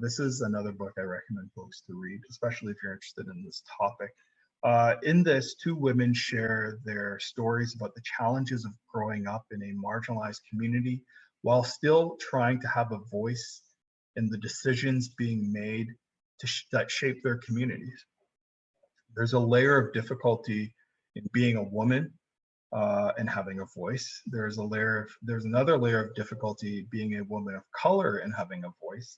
This is another book I recommend folks to read, especially if you're interested in this topic. In this, two women share their stories about the challenges of growing up in a marginalized community while still trying to have a voice in the decisions being made that shape their communities. There's a layer of difficulty in being a woman and having a voice. There's another layer of difficulty being a woman of color and having a voice.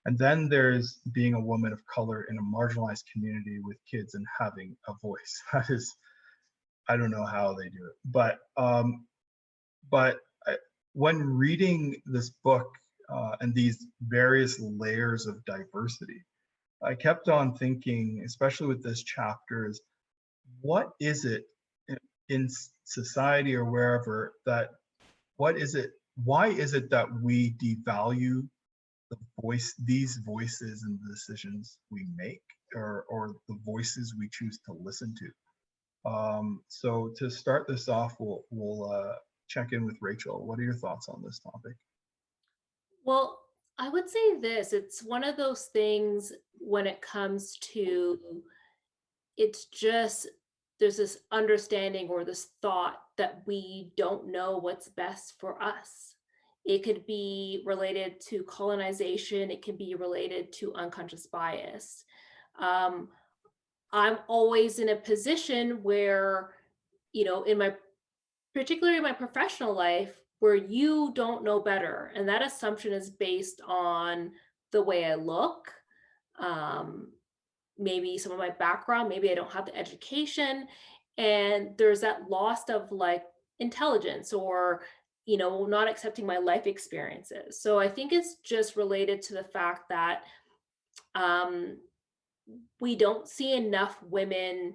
And then there's being a woman of color in a marginalized community with kids and having a voice. That is, I don't know how they do it, but when reading this book and these various layers of diversity, I kept on thinking, especially with this chapter, is what is it in society or wherever that, what is it, why is it that we devalue these voices and the decisions we make, or the voices we choose to listen to? So to start this off, we'll check in with Rachel. What are your thoughts on this topic? Well, I would say this, it's one of those things when it comes to it's just there's this understanding or this thought that we don't know what's best for us. It could be related to colonization, it can be related to unconscious bias. Um, I'm always in a position where, in my particularly in my professional life, where you don't know better. And that assumption is based on the way I look, um, maybe some of my background, maybe I don't have the education. And there's that loss of like intelligence or, not accepting my life experiences. So I think it's just related to the fact that um, we don't see enough women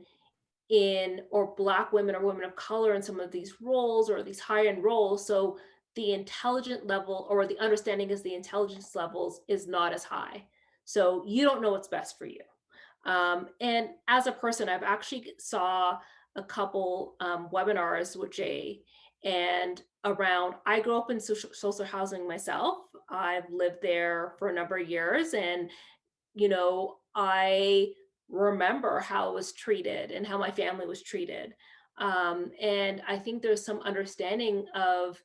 in or black women or women of color in some of these roles or these high end roles, so the intelligent level or the understanding is the intelligence levels is not as high, so you don't know what's best for you. And as a person, I've actually saw a couple webinars with Jay, and around I grew up in social housing myself. I've lived there for a number of years, and I remember how I was treated and how my family was treated. And I think there's some understanding of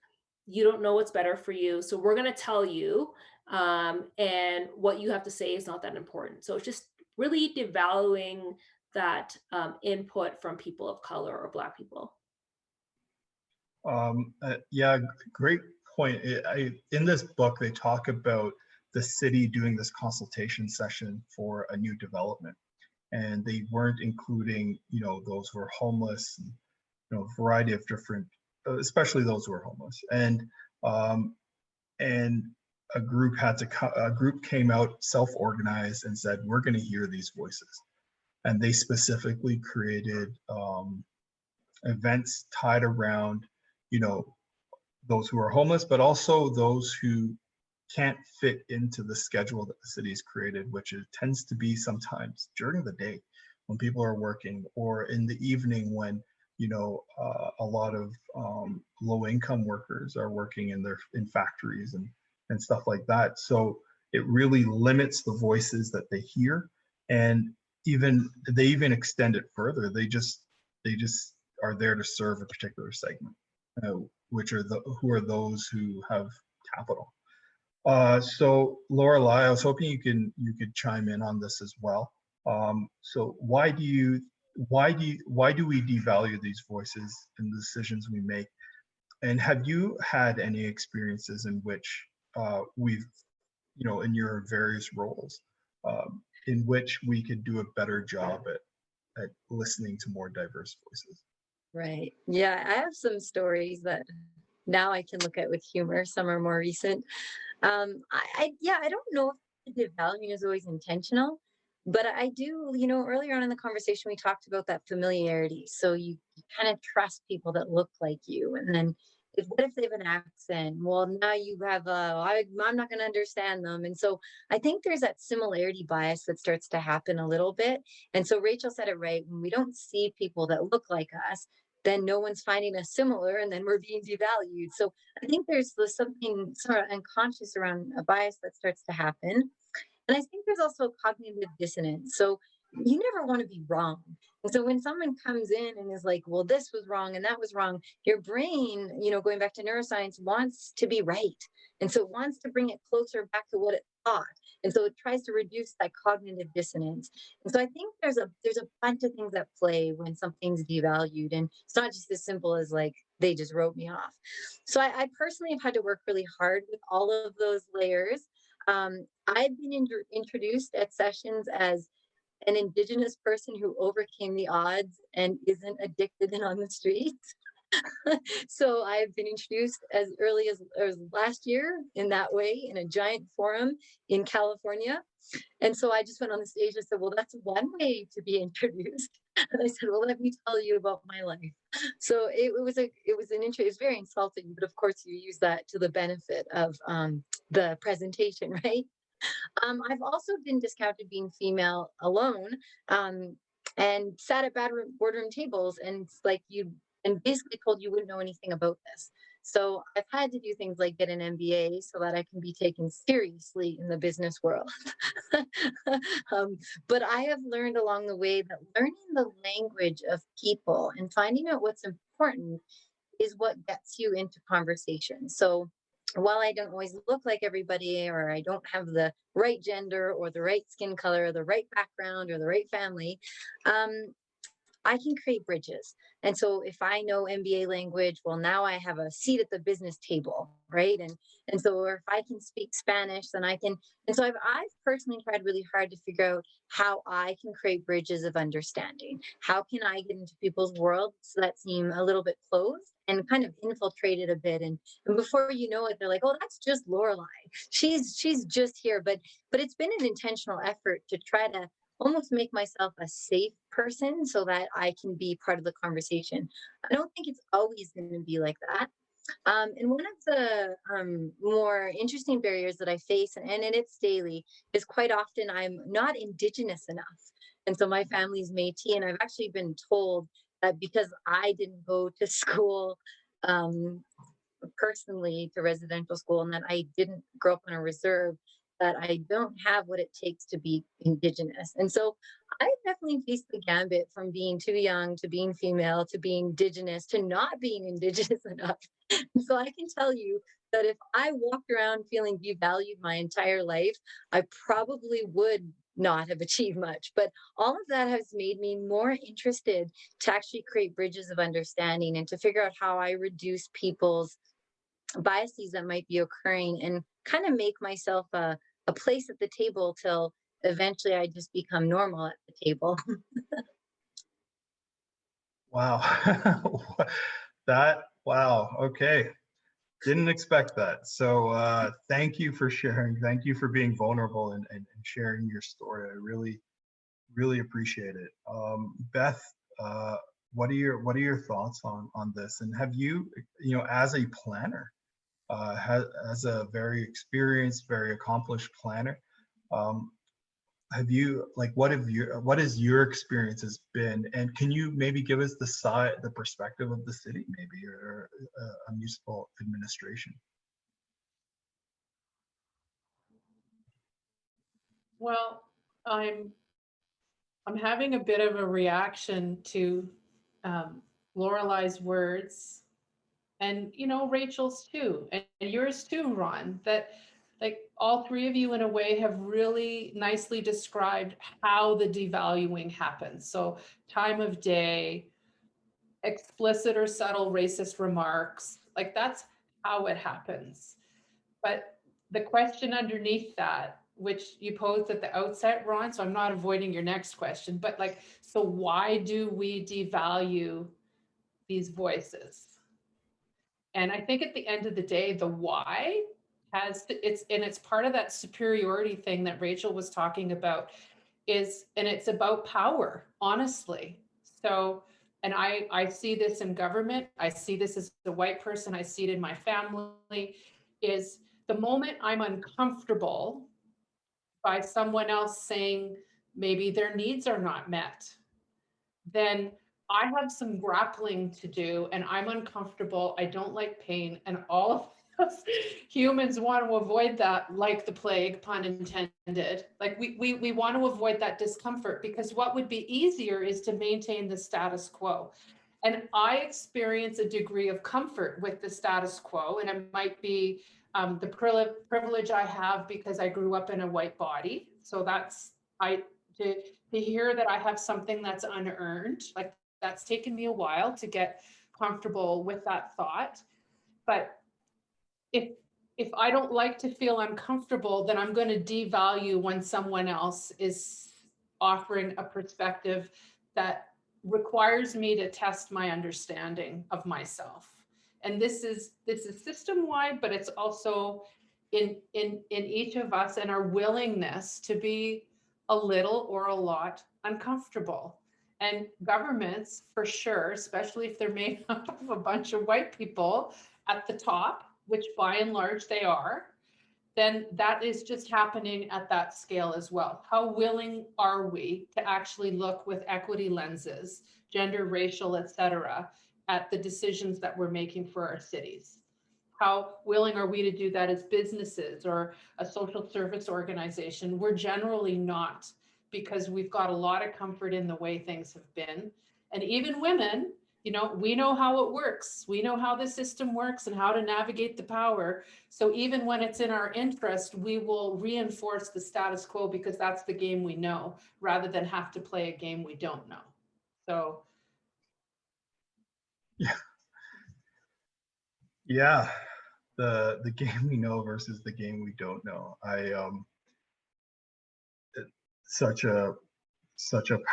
you don't know what's better for you. So we're going to tell you, and what you have to say is not that important. So it's just really devaluing that input from people of color or Black people. Yeah, great point. In this book, they talk about the city doing this consultation session for a new development, and they weren't including, those who are homeless, and, a variety of different, especially those who are homeless. Um, and a group came out, self-organized, and said, "We're going to hear these voices." And they specifically created events tied around, you know, those who are homeless, but also those who can't fit into the schedule that the city has created, which it tends to be sometimes during the day when people are working, or in the evening when a lot of low income workers are working in factories and stuff like that. So it really limits the voices that they hear, and they even extend it further. They just are there to serve a particular segment, uh, which are who are those who have capital. So Lorelei, I was hoping you could chime in on this as well. So why do we devalue these voices and the decisions we make? And have you had any experiences in which we've, in your various roles, in which we could do a better job at listening to more diverse voices? Right. Yeah, I have some stories that now I can look at with humor. Some are more recent. Yeah, I don't know if the devaluing is always intentional, but I do, earlier on in the conversation, we talked about that familiarity. So you kind of trust people that look like you. And then what if they have an accent? Well, now you have I'm not going to understand them. And so I think there's that similarity bias that starts to happen a little bit. And so Rachel said it right. When we don't see people that look like us, then no one's finding us similar, and then we're being devalued. So I think there's something sort of unconscious around a bias that starts to happen. And I think there's also cognitive dissonance. So you never want to be wrong. And so when someone comes in and is like, well, this was wrong and that was wrong, your brain, going back to neuroscience, wants to be right. And so it wants to bring it closer back to what it thought. And so it tries to reduce that cognitive dissonance. And so I think there's a bunch of things at play when something's devalued. And it's not just as simple as like they just wrote me off. So I personally have had to work really hard with all of those layers. I've been introduced at sessions as an Indigenous person who overcame the odds and isn't addicted and on the streets. So I've been introduced as early as last year in that way in a giant forum in California. And so I just went on the stage and said, well, that's one way to be introduced. And I said, well, let me tell you about my life. So it's very insulting, but of course you use that to the benefit of the presentation, right? I've also been discounted being female alone, and sat at boardroom tables and it's like and basically told you wouldn't know anything about this. So I've had to do things like get an MBA so that I can be taken seriously in the business world. But I have learned along the way that learning the language of people and finding out what's important is what gets you into conversation. So while I don't always look like everybody, or I don't have the right gender or the right skin color or the right background or the right family, I can create bridges. And so if I know MBA language, well, now I have a seat at the business table, right? And so or if I can speak Spanish, then I can. And so I've personally tried really hard to figure out how I can create bridges of understanding. How can I get into people's worlds that seem a little bit closed and kind of infiltrate it a bit? And before you know it, they're like, oh, that's just Lorelei. She's just here. But it's been an intentional effort to try to almost make myself a safe person so that I can be part of the conversation. I don't think it's always going to be like that. And one of the more interesting barriers that I face, and it's daily, is quite often I'm not Indigenous enough. And so my family's Métis, and I've actually been told that because I didn't go to school personally to residential school and that I didn't grow up on a reserve, that I don't have what it takes to be Indigenous. And so I definitely faced the gambit from being too young to being female to being Indigenous to not being Indigenous enough. So I can tell you that if I walked around feeling devalued my entire life, I probably would not have achieved much. But all of that has made me more interested to actually create bridges of understanding and to figure out how I reduce people's biases that might be occurring and kind of make myself a place at the table till eventually I just become normal at the table. Wow. Wow. Okay. Didn't expect that. So thank you for sharing. Thank you for being vulnerable and sharing your story. I really, really appreciate it. Beth, what are your thoughts on this? And have you, as a planner, as a very experienced, very accomplished planner, have you what has your experiences been, and can you maybe give us the perspective of the city, maybe, or a municipal administration? Well, I'm having a bit of a reaction to Lorelei's words, and Rachel's too, and yours too, Ron. That like all three of you in a way have really nicely described how the devaluing happens. So time of day, explicit or subtle racist remarks, like that's how it happens. But the question underneath that, which you posed at the outset, Ron, so I'm not avoiding your next question, but like, so why do we devalue these voices? And I think at the end of the day, the why it's part of that superiority thing that Rachel was talking about and it's about power, honestly. So, and I see this in government, I see this as a white person, I see it in my family, is the moment I'm uncomfortable by someone else saying maybe their needs are not met, then I have some grappling to do and I'm uncomfortable. I don't like pain. And all humans want to avoid that like the plague, pun intended. Like we want to avoid that discomfort, because what would be easier is to maintain the status quo. And I experience a degree of comfort with the status quo, and it might be the privilege I have because I grew up in a white body. So that's, to hear that I have something that's unearned, like that's taken me a while to get comfortable with that thought. But if I don't like to feel uncomfortable, then I'm going to devalue when someone else is offering a perspective that requires me to test my understanding of myself. And this is system wide, but it's also in each of us and our willingness to be a little or a lot uncomfortable. And governments, for sure, especially if they're made up of a bunch of white people at the top, which by and large they are, then that is just happening at that scale as well. How willing are we to actually look with equity lenses, gender, racial, et cetera, at the decisions that we're making for our cities? How willing are we to do that as businesses or a social service organization? We're generally not, because we've got a lot of comfort in the way things have been. And even women, you know, we know how it works. We know how the system works and how to navigate the power. So even when it's in our interest, we will reinforce the status quo because that's the game we know, rather than have to play a game we don't know. So. Yeah, the game we know versus the game we don't know. Such a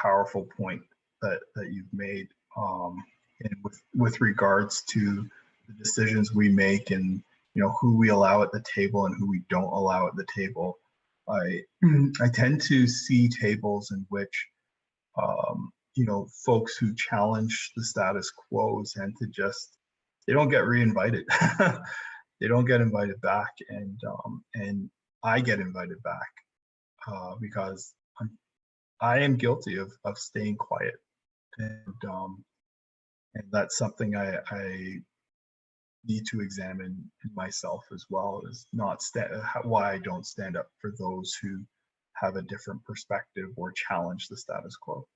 powerful point that you've made, and with regards to the decisions we make, and who we allow at the table and who we don't allow at the table. I tend to see tables in which folks who challenge the status quo tend to just, they don't get reinvited. They don't get invited back, and I get invited back because I am guilty of staying quiet, and that's something I need to examine myself as well, is not why I don't stand up for those who have a different perspective or challenge the status quo.